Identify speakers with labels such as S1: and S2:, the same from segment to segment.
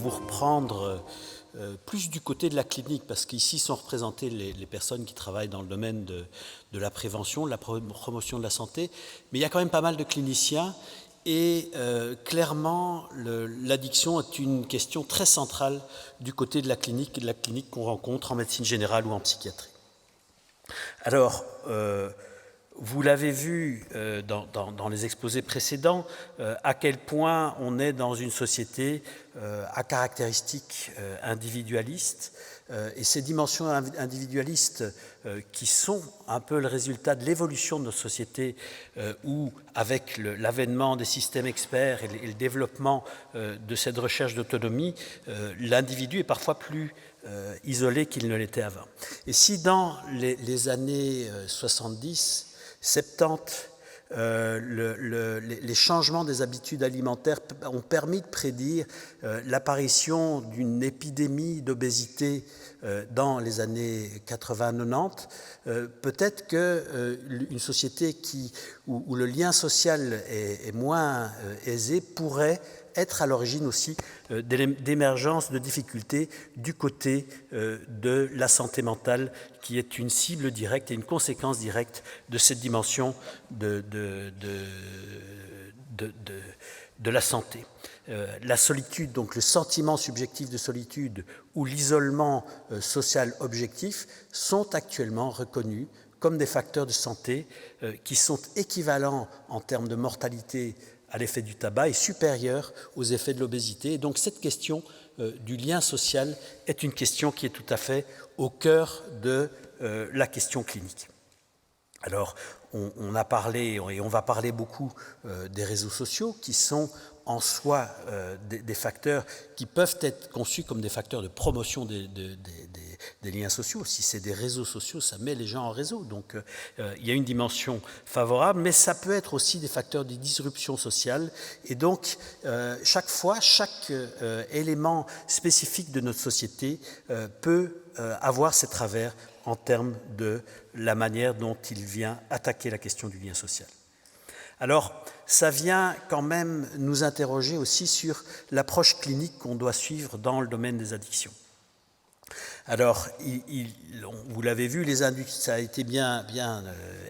S1: vous reprendre plus du côté de la clinique, parce qu'ici sont représentées les personnes qui travaillent dans le domaine de la prévention, de la promotion de la santé, mais il y a quand même pas mal de cliniciens et clairement l'addiction est une question très centrale du côté de la clinique qu'on rencontre en médecine générale ou en psychiatrie. Alors, vous l'avez vu dans les exposés précédents, à quel point on est dans une société à caractéristiques individualistes, et ces dimensions individualistes qui sont un peu le résultat de l'évolution de notre société, où avec l'avènement des systèmes experts et le développement de cette recherche d'autonomie, l'individu est parfois plus isolé qu'il ne l'était avant. Et si dans les années 70, 70, les changements des habitudes alimentaires ont permis de prédire l'apparition d'une épidémie d'obésité dans les années 80-90, peut-être qu'une société où le lien social est moins aisé pourrait être à l'origine aussi d'émergence de difficultés du côté de la santé mentale, qui est une cible directe et une conséquence directe de cette dimension de la santé. La solitude, donc le sentiment subjectif de solitude ou l'isolement social objectif sont actuellement reconnus comme des facteurs de santé qui sont équivalents en termes de mortalité à l'effet du tabac et supérieur aux effets de l'obésité. Et donc cette question du lien social est une question qui est tout à fait au cœur de la question clinique. Alors, on a parlé, et on va parler beaucoup des réseaux sociaux qui sont en soi des facteurs qui peuvent être conçus comme des facteurs de promotion des liens sociaux. Si c'est des réseaux sociaux, ça met les gens en réseau. Donc, il y a une dimension favorable, mais ça peut être aussi des facteurs de disruption sociale. Et donc, chaque fois, chaque élément spécifique de notre société peut avoir ses travers en termes de la manière dont il vient attaquer la question du lien social. Alors, ça vient quand même nous interroger aussi sur l'approche clinique qu'on doit suivre dans le domaine des addictions. Alors, vous l'avez vu, ça a été bien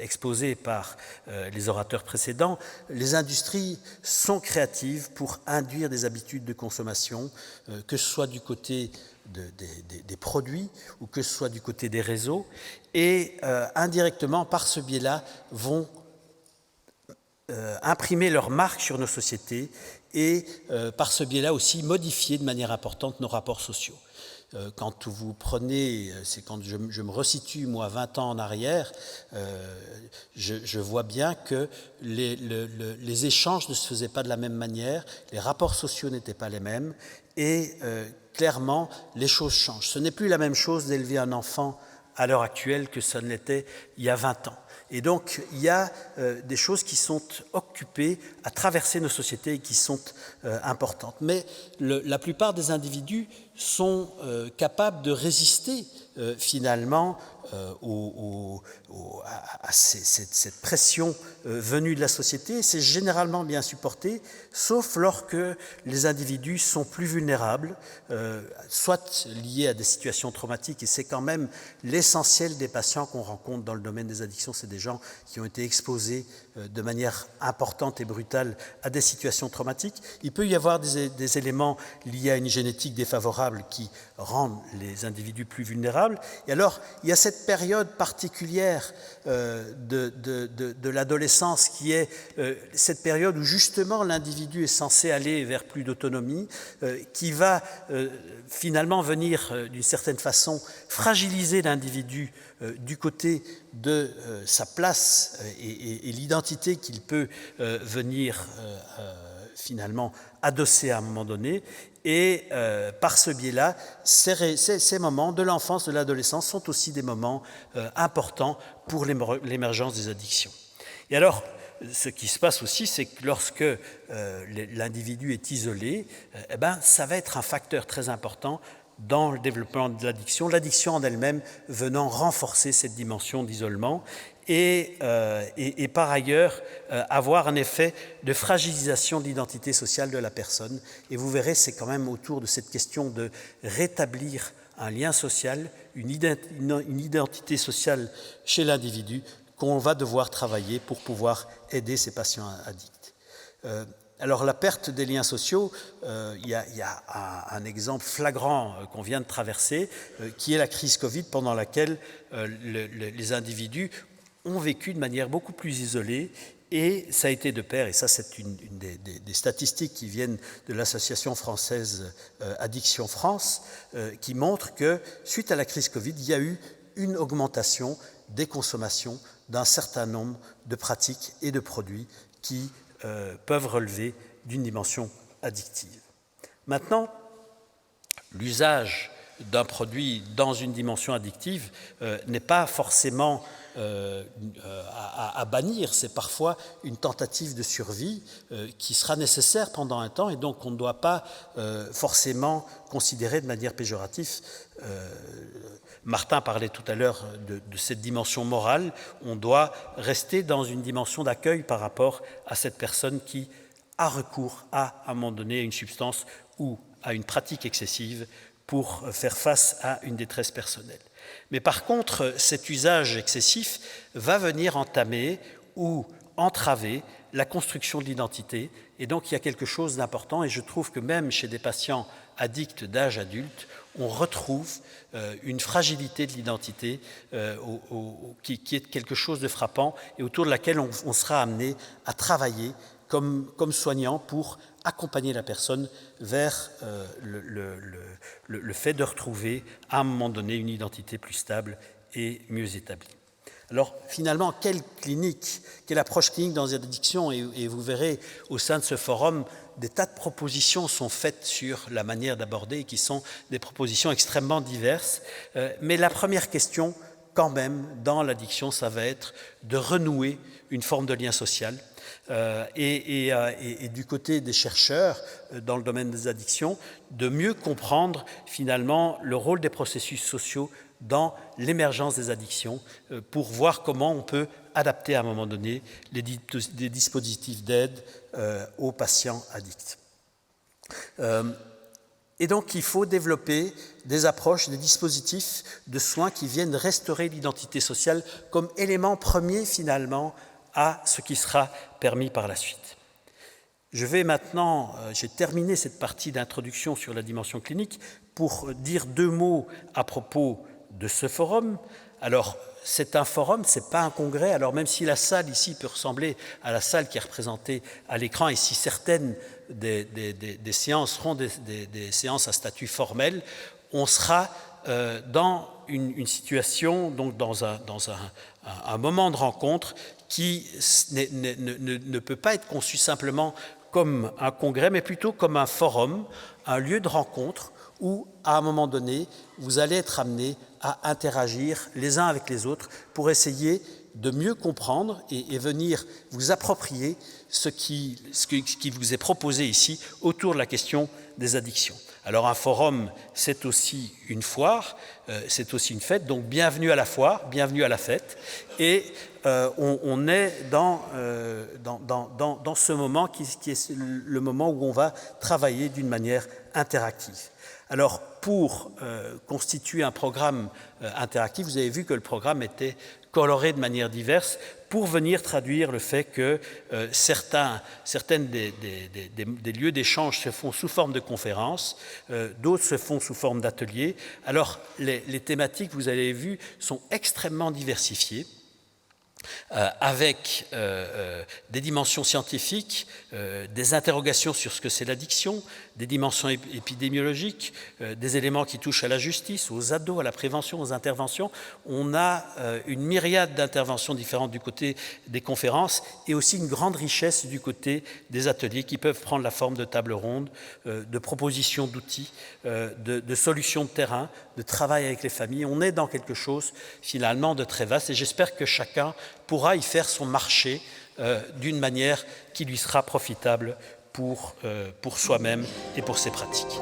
S1: exposé par les orateurs précédents, les industries sont créatives pour induire des habitudes de consommation, que ce soit du côté des produits ou que ce soit du côté des réseaux, et indirectement, par ce biais-là, vont imprimer leur marque sur nos sociétés et par ce biais-là aussi modifier de manière importante nos rapports sociaux. Quand vous prenez, c'est quand je me resitue moi 20 ans en arrière, je vois bien que les échanges ne se faisaient pas de la même manière, les rapports sociaux n'étaient pas les mêmes et clairement les choses changent. Ce n'est plus la même chose d'élever un enfant à l'heure actuelle que ça ne l'était il y a 20 ans. Et donc, il y a des choses qui sont occupées à traverser nos sociétés et qui sont importantes. Mais la plupart des individus sont capables de résister finalement à cette pression venue de la société. C'est généralement bien supporté, sauf lorsque les individus sont plus vulnérables, soit liés à des situations traumatiques, et c'est quand même l'essentiel des patients qu'on rencontre dans le domaine des addictions, c'est des gens qui ont été exposés de manière importante et brutale à des situations traumatiques. Il peut y avoir des éléments liés à une génétique défavorable qui rendent les individus plus vulnérables. Et alors, il y a cette période particulière de l'adolescence qui est cette période où justement l'individu est censé aller vers plus d'autonomie, qui va finalement venir d'une certaine façon fragiliser l'individu du côté de sa place et l'identité qu'il peut venir finalement adosser à un moment donné. Et par ce biais-là, ces moments de l'enfance, de l'adolescence sont aussi des moments importants pour l'émergence des addictions. Et alors, ce qui se passe aussi, c'est que lorsque l'individu est isolé, ça va être un facteur très important dans le développement de l'addiction en elle-même venant renforcer cette dimension d'isolement. et par ailleurs avoir un effet de fragilisation de l'identité sociale de la personne. Et vous verrez, c'est quand même autour de cette question de rétablir un lien social, une identité sociale chez l'individu qu'on va devoir travailler pour pouvoir aider ces patients addicts. Alors la perte des liens sociaux, il y a un exemple flagrant qu'on vient de traverser, qui est la crise Covid, pendant laquelle les individus ont vécu de manière beaucoup plus isolée, et ça a été de pair, et ça c'est une des statistiques qui viennent de l'association française Addiction France, qui montre que suite à la crise Covid, il y a eu une augmentation des consommations d'un certain nombre de pratiques et de produits qui peuvent relever d'une dimension addictive. Maintenant, l'usage d'un produit dans une dimension addictive n'est pas forcément à bannir, c'est parfois une tentative de survie qui sera nécessaire pendant un temps, et donc on ne doit pas forcément considérer de manière péjorative. Martin parlait tout à l'heure de cette dimension morale. On doit rester dans une dimension d'accueil par rapport à cette personne qui a recours à un moment donné à une substance ou à une pratique excessive pour faire face à une détresse personnelle. Mais par contre, cet usage excessif va venir entamer ou entraver la construction de l'identité, et donc il y a quelque chose d'important, et je trouve que même chez des patients addicts d'âge adulte, on retrouve une fragilité de l'identité qui est quelque chose de frappant, et autour de laquelle on sera amené à travailler comme soignant pour accompagner la personne vers le fait de retrouver à un moment donné une identité plus stable et mieux établie. Alors finalement, quelle approche clinique dans les addictions, et vous verrez au sein de ce forum, des tas de propositions sont faites sur la manière d'aborder, qui sont des propositions extrêmement diverses. Mais la première question, quand même, dans l'addiction, ça va être de renouer une forme de lien social. Et du côté des chercheurs dans le domaine des addictions, de mieux comprendre finalement le rôle des processus sociaux dans l'émergence des addictions, pour voir comment on peut adapter à un moment donné des dispositifs d'aide aux patients addicts. Et donc il faut développer des approches, des dispositifs de soins qui viennent restaurer l'identité sociale comme élément premier finalement à ce qui sera permis par la suite. Je vais maintenant, j'ai terminé cette partie d'introduction sur la dimension clinique pour dire deux mots à propos de ce forum. Alors, c'est un forum, ce n'est pas un congrès, alors même si la salle ici peut ressembler à la salle qui est représentée à l'écran, et si certaines des séances seront des séances à statut formel, on sera dans une situation, donc dans un moment de rencontre qui ne peut pas être conçu simplement comme un congrès, mais plutôt comme un forum, un lieu de rencontre où, à un moment donné, vous allez être amenés à interagir les uns avec les autres pour essayer de mieux comprendre et venir vous approprier ce qui vous est proposé ici autour de la question des addictions. Alors un forum, c'est aussi une foire, c'est aussi une fête, donc bienvenue à la foire, bienvenue à la fête. Et on est dans ce moment qui est le moment où on va travailler d'une manière interactive. Alors pour constituer un programme interactif, vous avez vu que le programme était coloré de manière diverse pour venir traduire le fait que certaines des lieux d'échange se font sous forme de conférences, d'autres se font sous forme d'ateliers. Alors les thématiques, vous avez vu, sont extrêmement diversifiées. Avec des dimensions scientifiques, des interrogations sur ce que c'est l'addiction, des dimensions épidémiologiques, des éléments qui touchent à la justice, aux ados, à la prévention, aux interventions. On a une myriade d'interventions différentes du côté des conférences et aussi une grande richesse du côté des ateliers qui peuvent prendre la forme de tables rondes, de propositions d'outils, de solutions de terrain, de travail avec les familles. On est dans quelque chose finalement de très vaste et j'espère que chacun pourra y faire son marché d'une manière qui lui sera profitable pour soi-même et pour ses pratiques.